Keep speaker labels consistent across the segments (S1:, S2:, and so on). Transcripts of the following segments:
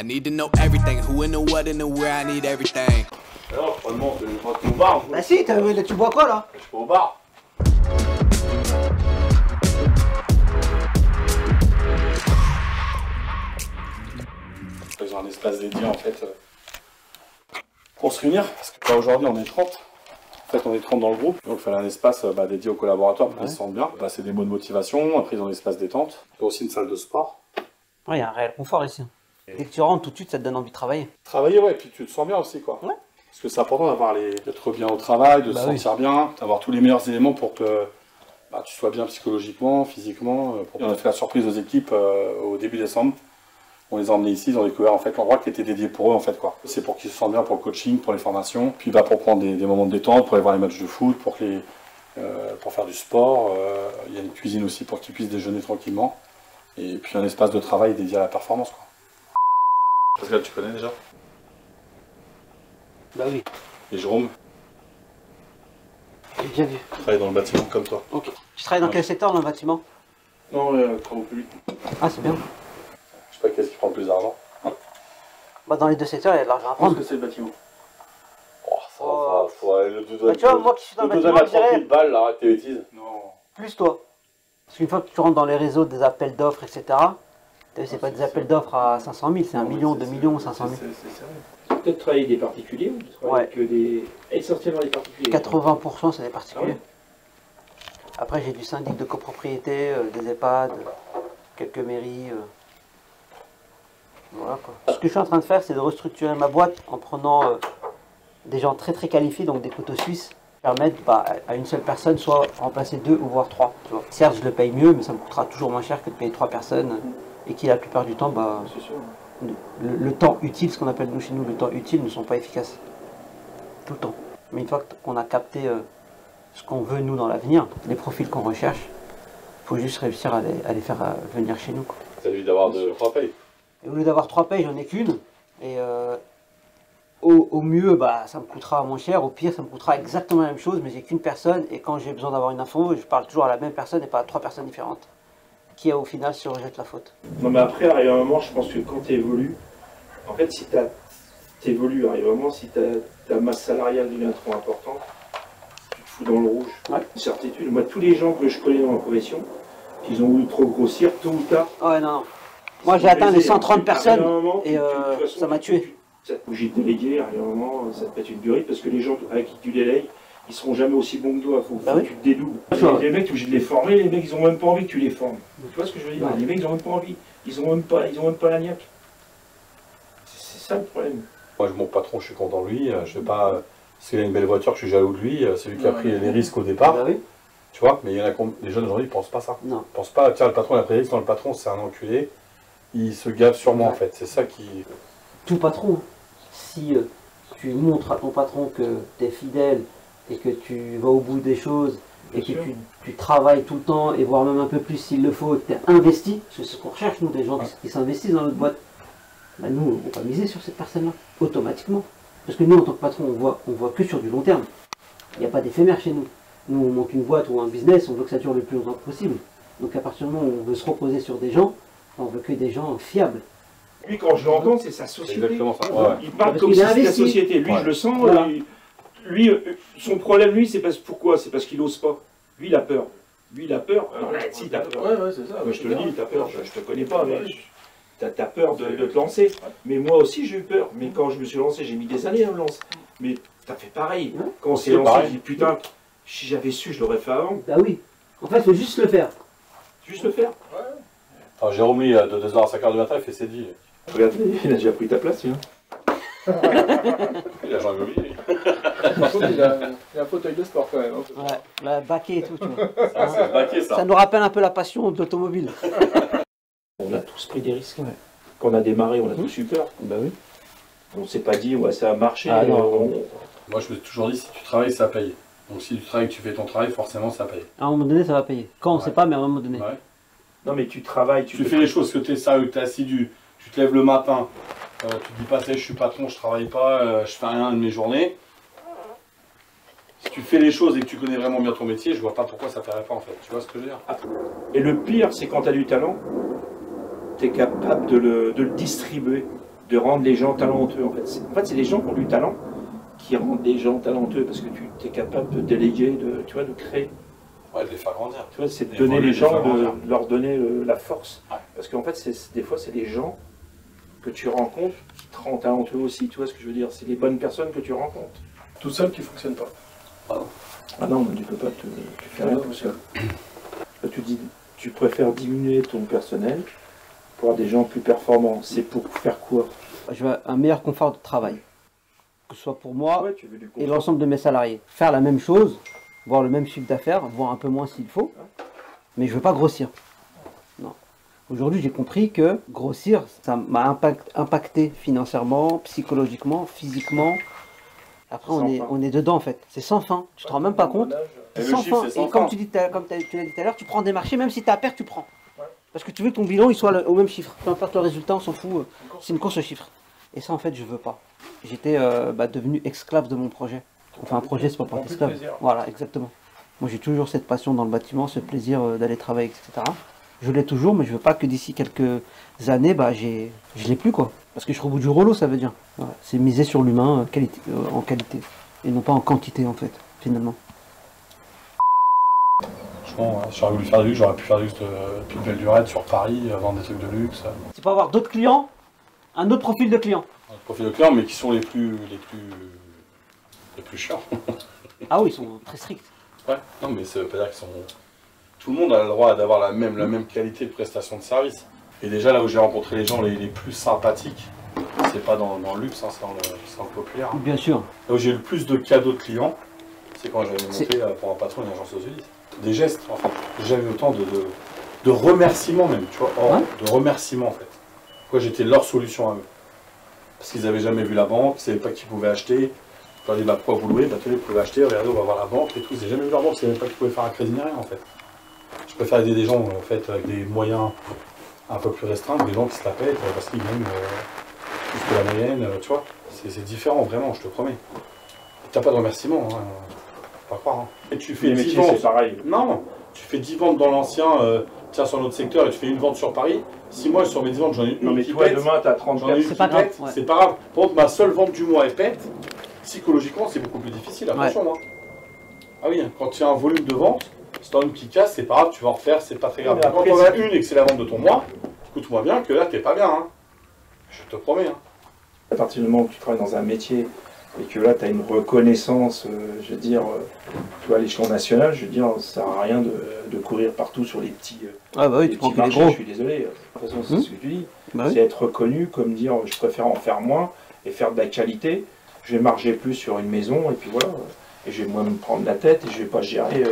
S1: I need to know everything, who and the what and the where, I need everything.
S2: Alors, vraiment, tu es au bar.
S3: Bah si, tu bois quoi là?
S2: Je suis au bar. Ils ont un espace dédié en fait pour se réunir, parce que aujourd'hui on est 30. En fait on est 30 dans le groupe, donc il fallait un espace dédié aux collaborateurs pour qu'ils se sentent bien. C'est des mots de motivation, après ils ont un espace détente. Il y a aussi une salle de sport.
S3: Ouais, il y a un réel confort ici. Dès que tu rentres tout de suite, ça te donne envie de travailler.
S2: Travailler, ouais, puis tu te sens bien aussi quoi. Ouais. Parce que c'est important d'avoir d'être bien au travail, de se sentir bien, d'avoir tous les meilleurs éléments pour que tu sois bien psychologiquement, physiquement. On a fait la surprise aux équipes au début décembre. On les a emmenés ici, ils ont découvert en fait l'endroit qui était dédié pour eux en fait quoi. C'est pour qu'ils se sentent bien pour le coaching, pour les formations, puis pour prendre des moments de détente, pour aller voir les matchs de foot, pour faire du sport. Il y a une cuisine aussi pour qu'ils puissent déjeuner tranquillement. Et puis un espace de travail dédié à la performance quoi. Pascal, tu connais déjà?
S3: Bah oui.
S2: Et Jérôme?
S3: J'ai déjà vu.
S2: Je travaille dans le bâtiment comme toi.
S3: Ok. Tu travailles dans quel secteur dans le bâtiment?
S2: Non, travaux publics.
S3: Ah c'est bien.
S2: Je sais pas qu'est-ce qui prend le plus d'argent.
S3: Bah dans les deux secteurs, il y a de l'argent à prendre.
S2: Qu'est-ce que c'est le bâtiment? Oh, ça
S3: Oh.
S2: va, faut aller le
S3: Bah, tu vois, moi qui suis dans le bâtiment, je dirais
S2: balles, là, arrête tes bêtises. Non.
S3: plus toi. Parce qu'une fois que tu rentres dans les réseaux des appels d'offres, etc., c'est pas des appels d'offres à 500 000, c'est 1 million, 2 millions, 500 000.
S2: C'est sérieux.
S4: Peut-être travailler des particuliers ou travailler que des... essentiellement des particuliers.
S3: 80% c'est des particuliers.
S4: Ah ouais.
S3: Après j'ai du syndic de copropriété, des EHPAD, quelques mairies. Voilà quoi. Ce que je suis en train de faire, c'est de restructurer ma boîte en prenant des gens très très qualifiés, donc des couteaux suisses, permettre à une seule personne soit remplacer 2 ou voire 3. Tu vois. Certes je le paye mieux, mais ça me coûtera toujours moins cher que de payer 3 personnes et qui la plupart du temps,
S4: C'est sûr.
S3: le temps utile, ce qu'on appelle nous chez nous le temps utile, ne sont pas efficaces. Tout le temps. Mais une fois qu'on a capté ce qu'on veut nous dans l'avenir, les profils qu'on recherche, il faut juste réussir à les faire venir chez nous.
S2: T'as envie d'avoir 3 payes.
S3: Et au lieu d'avoir 3 payes, j'en ai qu'une. Et au mieux, ça me coûtera moins cher. Au pire, ça me coûtera exactement la même chose, mais j'ai qu'une personne. Et quand j'ai besoin d'avoir une info, je parle toujours à la même personne et pas à 3 personnes différentes. Qui au final se rejette la faute.
S4: Non mais après, arrive un moment, je pense que quand tu évolues, en fait si tu évolues, arrive un moment, si ta masse salariale devient trop importante, tu te fous dans le rouge.
S3: Ouais.
S4: Une certitude. Moi, tous les gens que je connais dans la profession, qu'ils ont voulu trop grossir, tôt ou tard.
S3: Ouais, non. Moi j'ai atteint les 130 personnes et ça m'a tué.
S4: Ça te bouge de déléguer, arrive un moment, ça te pète une burite parce que les gens avec qui tu délègues, ils seront jamais aussi bons que toi, faut que tu te dédoubles. Les mecs, tu es obligé de les former, les mecs ils ont même pas envie que tu les formes. Tu vois ce que je veux dire? Les mecs ils ont même pas envie, ils ont même pas la niaque. C'est ça le problème.
S2: Moi mon patron, je suis content de lui, je sais pas, s'il a une belle voiture, je suis jaloux de lui, c'est lui qui a pris les risques au départ.
S3: Bah oui.
S2: Tu vois, mais il y en a les jeunes aujourd'hui ils pensent pas ça.
S3: Non.
S2: Ils pensent pas, tiens le patron il a pris des risques, non le patron c'est un enculé, il se gave sur moi en fait, c'est ça qui...
S3: Tout patron, si tu montres à ton patron que tu es fidèle et que tu vas au bout des choses et que tu travailles tout le temps et voire même un peu plus s'il le faut, que tu es investi, parce que c'est ce qu'on recherche nous, des gens qui s'investissent dans notre boîte, nous on va miser sur cette personne-là, automatiquement. Parce que nous en tant que patron, on voit que sur du long terme. Il n'y a pas d'éphémère chez nous. Nous on monte une boîte ou un business, on veut que ça dure le plus longtemps possible. Donc à partir du moment où on veut se reposer sur des gens, on veut que des gens fiables.
S4: Lui, quand je l'entends, c'est sa société.
S2: Exactement ça. Ouais.
S4: Il parle
S3: Parce
S4: comme
S3: qu'il
S4: si
S3: est
S4: c'était la
S3: investi.
S4: société. Lui, je le sens.
S3: Voilà.
S4: Lui, son problème, lui, c'est pourquoi? C'est parce qu'il n'ose pas. Lui, il a peur. Lui, il a peur. Si, t'as peur.
S2: Ouais, c'est ça.
S4: Moi, je te le dis, t'as peur. Je te connais pas, mais t'as peur de te lancer. Mais moi aussi, j'ai eu peur. Mais quand je me suis lancé, j'ai mis des années à me lancer. Mais t'as fait pareil. Quand on s'est lancé, j'ai dit, putain, si j'avais su, je l'aurais fait avant.
S3: Bah oui, en fait il faut juste le faire.
S4: Juste le faire.
S2: Alors, Jérôme, lui, de 2h à 5h du matin, il fait ses vies.
S4: Regarde, il a déjà pris ta place, lui.
S2: Il a jamais oublié, lui.
S5: Par contre, il a un fauteuil de sport quand même.
S3: Ouais, la baquet et tout, tu vois.
S2: C'est le baquet, ça.
S3: Ça nous rappelle un peu la passion de l'automobile.
S4: On a tous pris des risques. Quand on a démarré, on a tous eu peur.
S3: Bah oui.
S4: On s'est pas dit, ouais, ça a marché.
S3: Ah, non.
S2: Moi, je me suis toujours dit, si tu travailles, ça paye. Donc, si tu travailles et que tu fais ton travail, forcément, ça paye.
S3: À un moment donné, ça va payer. Quand on ne sait pas, mais à un moment donné.
S2: Ouais.
S4: Non, mais tu travailles,
S2: Tu fais les choses, que tu es sérieux, que tu es assidu, tu te lèves le matin, tu te dis pas, je suis patron, je travaille pas, je fais rien de mes journées. Si tu fais les choses et que tu connais vraiment bien ton métier, je vois pas pourquoi ça ferait pas en fait. Tu vois ce que je veux dire?
S4: Et le pire, c'est quand tu as du talent, tu es capable de le distribuer, de rendre les gens talentueux. En fait, c'est les gens qui ont du talent qui rendent les gens talentueux parce que tu es capable de déléguer, tu vois, de créer.
S2: Ouais, de les faire grandir.
S4: Tu vois, c'est de donner les gens, de leur donner la force. Ouais. Parce qu'en fait, des fois, c'est les gens que tu rencontres qui te rendent talentueux aussi. Tu vois ce que je veux dire? C'est les bonnes personnes que tu rencontres.
S2: Tout seul qui ne fonctionne pas.
S4: Ah non, tu peux pas tu fais rien tout seul. Là, tu dis, tu préfères diminuer ton personnel pour avoir des gens plus performants. C'est pour faire quoi?
S3: Je veux un meilleur confort de travail. Que ce soit pour moi
S4: ouais, tu veux du confort.
S3: Et l'ensemble de mes salariés. Faire la même chose, voir le même chiffre d'affaires, voire un peu moins s'il faut. Mais je veux pas grossir. Non. Aujourd'hui, j'ai compris que grossir, ça m'a impacté financièrement, psychologiquement, physiquement. Après, on est dedans en fait. C'est sans fin. Tu te rends même pas compte. C'est sans fin. Et comme tu l'as dit tout à l'heure, tu prends des marchés, même si tu es à perte, tu prends. Parce que tu veux que ton bilan il soit au même chiffre. Peu importe le résultat, on s'en fout. C'est une course au chiffre. Et ça, en fait, je veux pas. J'étais devenu esclave de mon projet. Enfin, un projet, c'est pas pour être esclave. Voilà, exactement. Moi, j'ai toujours cette passion dans le bâtiment, ce plaisir d'aller travailler, etc. Je l'ai toujours, mais je veux pas que d'ici quelques années, je l'ai plus, quoi. Parce que je serai au bout du rouleau, ça veut dire. Voilà. C'est miser sur l'humain en qualité. Et non pas en quantité, en fait, finalement.
S2: Franchement, si j'aurais voulu faire du luxe, j'aurais pu faire du luxe depuis une belle durée sur Paris, vendre des trucs de luxe.
S3: C'est pas avoir d'autres clients, un autre profil de client.
S2: Un profil de client, mais qui sont les plus chiants.
S3: Ah oui, ils sont très stricts.
S2: Ouais, non, mais ça veut pas dire qu'ils sont... Tout le monde a le droit d'avoir la même qualité de prestation de service. Et déjà, là où j'ai rencontré les gens les plus sympathiques, c'est pas dans le luxe, hein, c'est dans le populaire.
S3: Bien sûr.
S2: Là où j'ai eu le plus de cadeaux de clients, c'est quand j'avais monté pour un patron d'une agence aux Ulysses. Des gestes, en fait. J'ai jamais eu autant de remerciements même, tu vois, de remerciements en fait. Quoi, j'étais leur solution à eux. Parce qu'ils n'avaient jamais vu la banque, ils ne savaient pas qu'ils pouvaient acheter. Je leur dis, pourquoi vous louez? Tenez, vous pouvez acheter, regardez, on va voir la banque et tout. Ils n'avaient jamais vu la banque, ils ne savaient pas qu'ils pouvaient faire un crédit ni rien en fait. Je préfère aider des gens en fait avec des moyens un peu plus restreints, des gens qui se la pètent parce qu'ils gagnent plus que la moyenne, tu vois. C'est différent, vraiment, je te promets. Tu n'as pas de remerciements, hein, faut pas croire. Hein. Et tu fais 10 ventes.
S4: C'est pareil.
S2: Non, tu fais 10 ventes dans l'ancien, tiens sur notre secteur et tu fais une vente sur Paris. Si moi sur mes 10 ventes j'en ai une.
S4: Non mais toi demain t'as 30 ventes.
S3: C'est pas grave. Ouais.
S2: C'est pas grave. Par contre, ma seule vente du mois est pète. Psychologiquement, c'est beaucoup plus difficile, attention. Ouais. Ah oui, quand tu as un volume de vente, si tu as une qui casse, c'est pas grave, tu vas en refaire, c'est pas très grave. Quand tu en as une et que c'est la vente de ton mois, écoute-moi bien que là, t'es pas bien. Hein. Je te promets. Hein.
S4: À partir du moment où tu travailles dans un métier et que là, tu as une reconnaissance, je veux dire, tu vois, à l'échelon national, je veux dire, ça sert à rien de courir partout sur les petits,
S3: ah bah oui,
S4: les
S3: tu prends
S4: petits
S3: que les
S4: marchés,
S3: gros.
S4: je suis désolé. De toute façon, c'est ce que tu dis.
S3: Bah
S4: c'est être reconnu, comme dire, je préfère en faire moins et faire de la qualité. Je vais marger plus sur une maison et puis voilà. Et je vais moins me prendre la tête et je vais pas gérer,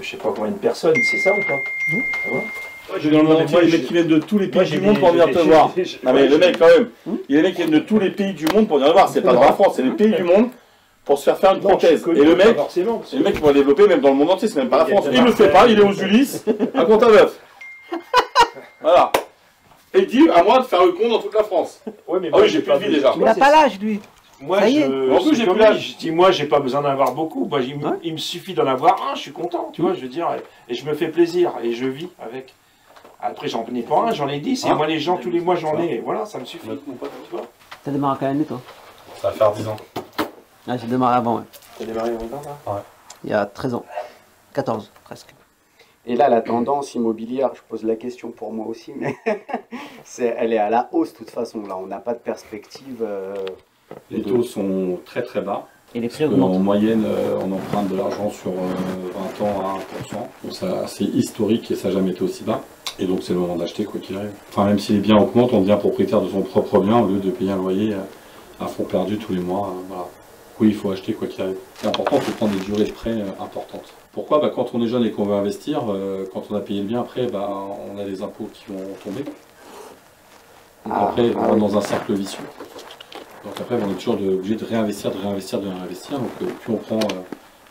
S4: je sais pas combien de personnes, c'est ça ou pas?
S2: J'ai dans le monde entier les mecs qui viennent de tous les pays du monde pour venir te voir. Non mais le mec quand même, il y a des mecs qui viennent de tous les pays du monde pour venir te voir, c'est pas dans la France, c'est les pays du monde pour se faire une prothèse. Et le mec, il va développer même dans le monde entier, c'est même pas la France. Il le fait pas, il est aux Ulysses, à Contaveuf. Voilà. Et il dit à moi de faire le con dans toute la France.
S4: Ouais, mais
S2: ah oui, j'ai plus de vie déjà.
S3: Il n'a pas l'âge lui.
S4: Moi, je dis, moi, j'ai pas besoin d'en avoir beaucoup. Moi, il me suffit d'en avoir un, je suis content, tu vois, je veux dire, et je me fais plaisir, et je vis avec. Après, j'en ai pas un, j'en ai 10, et moi, les gens, tous les mois, j'en ai, et voilà, ça me suffit. Tu vois.
S3: T'as démarré à quelle année, toi?
S2: Ça va faire 10 ans.
S3: Ah, j'ai démarré avant, ouais.
S4: T'as démarré avant, là?
S2: Ouais.
S3: Il y a 13 ans. 14, presque.
S6: Et là, la tendance immobilière, je pose la question pour moi aussi, mais elle est à la hausse de toute façon. Là, on n'a pas de perspective.
S2: Les taux sont très très bas.
S3: Et les prix augmentent.
S2: En moyenne, on emprunte de l'argent sur 20 ans à 1%. Donc c'est historique et ça n'a jamais été aussi bas. Et donc c'est le moment d'acheter quoi qu'il arrive. Enfin, même si les biens augmentent, on devient propriétaire de son propre bien au lieu de payer un loyer à fond perdu tous les mois. Voilà. Oui, il faut acheter quoi qu'il arrive. C'est important, il faut prendre des durées de prêt importantes. Pourquoi? Quand on est jeune et qu'on veut investir, quand on a payé le bien, après, on a des impôts qui vont tomber. Donc après, on est dans un cercle vicieux. Donc après, on est toujours obligé de réinvestir. Donc plus on prend...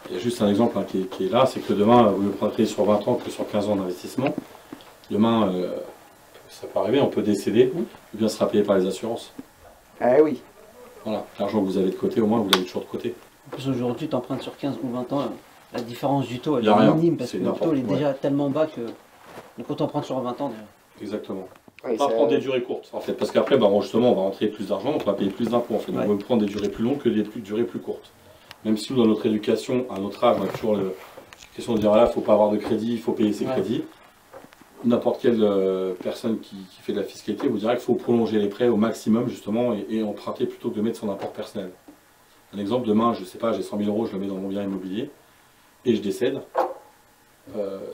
S2: il y a juste un exemple qui est là, c'est que demain, vous ne prendrez sur 20 ans que sur 15 ans d'investissement. Demain, ça peut arriver, on peut décéder, le bien sera payé par les assurances.
S6: Ah oui.
S2: Voilà, l'argent que vous avez de côté, au moins, vous l'avez toujours de côté.
S3: En plus, aujourd'hui, tu empruntes sur 15 ou 20 ans, la différence du taux, elle
S2: est
S3: minime, parce que le taux il est déjà tellement bas que... Donc, quand tu empruntes sur 20 ans, déjà.
S2: Exactement. On va pas prendre des durées courtes en fait, parce qu'après justement on va rentrer plus d'argent, donc on va payer plus d'impôts en fait. Donc on va prendre des durées plus longues que des durées plus courtes. Même si nous dans notre éducation, à notre âge, on a toujours la question de dire là, il ne faut pas avoir de crédit, il faut payer ses crédits. N'importe quelle personne qui fait de la fiscalité vous dira qu'il faut prolonger les prêts au maximum justement et emprunter plutôt que de mettre son apport personnel. Un exemple, demain, je sais pas, j'ai 100 000 €, je le mets dans mon bien immobilier et je décède.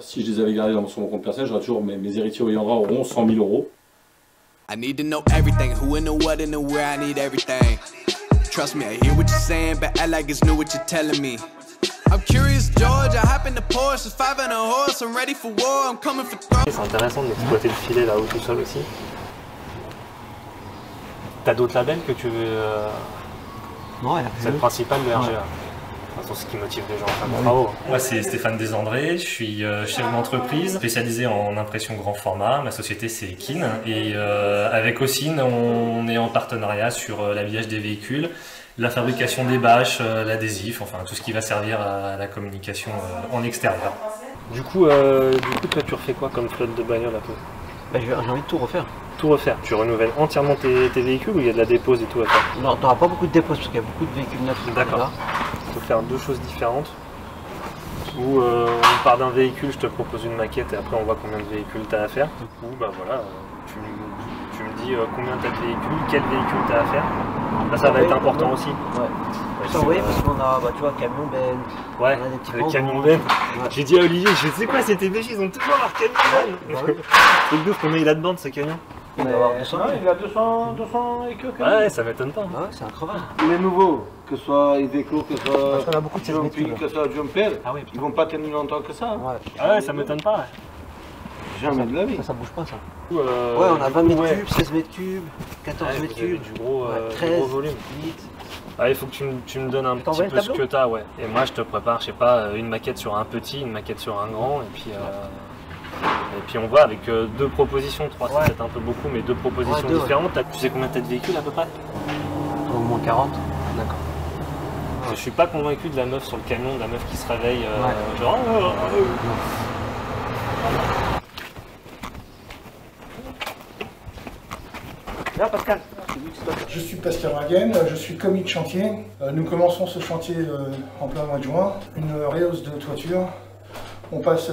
S2: Si je les avais gardés sur mon compte personnel, j'aurais toujours mes héritiers ayant droit auront 100 000 €.
S1: I need to know everything, who and the what and the where, I need everything. Trust me, I hear what you're saying, but I like it's new what you're telling me. I'm curious, George, I hop in the Porsche, 5 and a horse, I'm ready for war, I'm coming for throne.
S7: C'est intéressant d'exploiter le filet là-haut tout seul aussi. T'as d'autres labels que tu veux...
S3: Non,
S7: c'est le principal de RGA. De toute façon, c'est ce qui motive les gens à faire des travaux. Moi, c'est Stéphane Desandré, je suis chef d'entreprise spécialisé en impression grand format. Ma société, c'est Ekin. Et avec Ossine, on est en partenariat sur l'habillage des véhicules, la fabrication des bâches, l'adhésif, enfin tout ce qui va servir à la communication en extérieur. Du coup, toi, tu refais quoi comme flotte de bagnole un peu?
S3: J'ai envie de tout refaire.
S7: Tout refaire. Tu renouvelles entièrement tes véhicules ou il y a de la dépose et tout à faire?
S3: Non, t'auras pas beaucoup de dépose parce qu'il y a beaucoup de véhicules neufs.
S7: D'accord. Il faut faire deux choses différentes. Ou on part d'un véhicule, je te propose une maquette et après on voit combien de véhicules tu as à faire. Ou bah voilà, tu me dis combien tu as de véhicules, quel véhicule tu as à faire. Là, ça va être important aussi.
S3: Ouais. Oui, parce qu'on a, tu vois, camion Ben.
S7: Ouais, on a des petits le camion Ben. Ouais. J'ai dit à Olivier, je sais quoi, c'était TBJ, ils ont toujours leur camion Ben. C'est ouf, combien il a de bandes ce camion?
S3: Il va avoir 200 000.
S5: Il a 200 et quelques.
S7: Ouais, ça m'étonne pas.
S3: Ouais, c'est un crevard.
S5: Les nouveaux, que ce soit Iveco, que ce soit
S3: parce qu'on a beaucoup de
S5: Jumpy, que ce soit Jumper,
S7: oui,
S5: ils vont pas tenir longtemps que ça.
S7: Ouais, ça m'étonne pas.
S5: Jamais de la vie.
S3: Ça bouge pas ça.
S7: Ouais,
S3: on a 20 mètres cubes, 16 mètres cubes, 14 mètres cubes.
S7: Du gros,
S3: 13,
S7: du gros volume.
S3: 8.
S7: Ah, il faut que tu me donnes un petit peu ce que t'as, ouais. Et moi je te prépare, je sais pas, une maquette sur un petit, une maquette sur un grand, et puis on voit avec deux propositions, 3 c'est peut-être un peu beaucoup, mais deux propositions différentes. Tu sais combien t'as de véhicules à peu près?
S3: Au moins 40. D'accord.
S7: Je suis pas convaincu de la meuf sur le camion, de la meuf qui se réveille, genre...
S3: Là, Pascal.
S8: Je suis Pascal Ragen, je suis commis de chantier. Nous commençons ce chantier en plein mois de juin. Une rehausse de toiture. On passe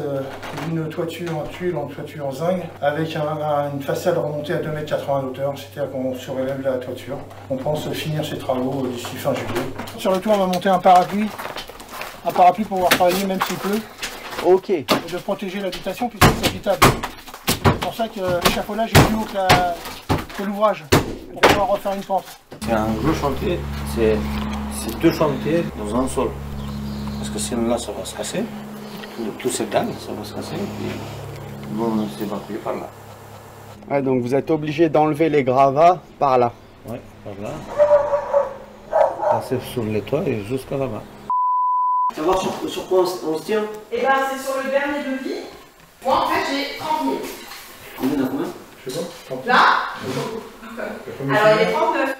S8: d'une toiture en tuile en toiture en zinc avec une façade remontée à 2,80 m d'hauteur, c'est-à-dire qu'on surélève la toiture. On pense finir ces travaux d'ici fin juillet. Sur le toit, on va monter un parapluie pour pouvoir travailler même s'il pleut.
S3: Ok.
S8: Et de protéger l'habitation puisque c'est habitable. C'est pour ça que l'échafaudage est plus haut que l'ouvrage, pour pouvoir refaire une pente.
S5: C'est un gros chantier, c'est deux chantiers dans un seul. Parce que sinon là, ça va se casser. Tout ces dalles, ça va se casser. Et bon, c'est évacué par là.
S6: Ouais, donc vous êtes obligé d'enlever les gravats par là.
S5: Ouais, par là. Passer sur les toits et jusqu'à là-bas.
S3: Savoir sur quoi on se tient?
S9: Eh ben, c'est sur le dernier devis. Moi, en fait, j'ai 30 000.
S3: Combien?
S8: Je sais pas.
S9: Là? Alors, il est 39.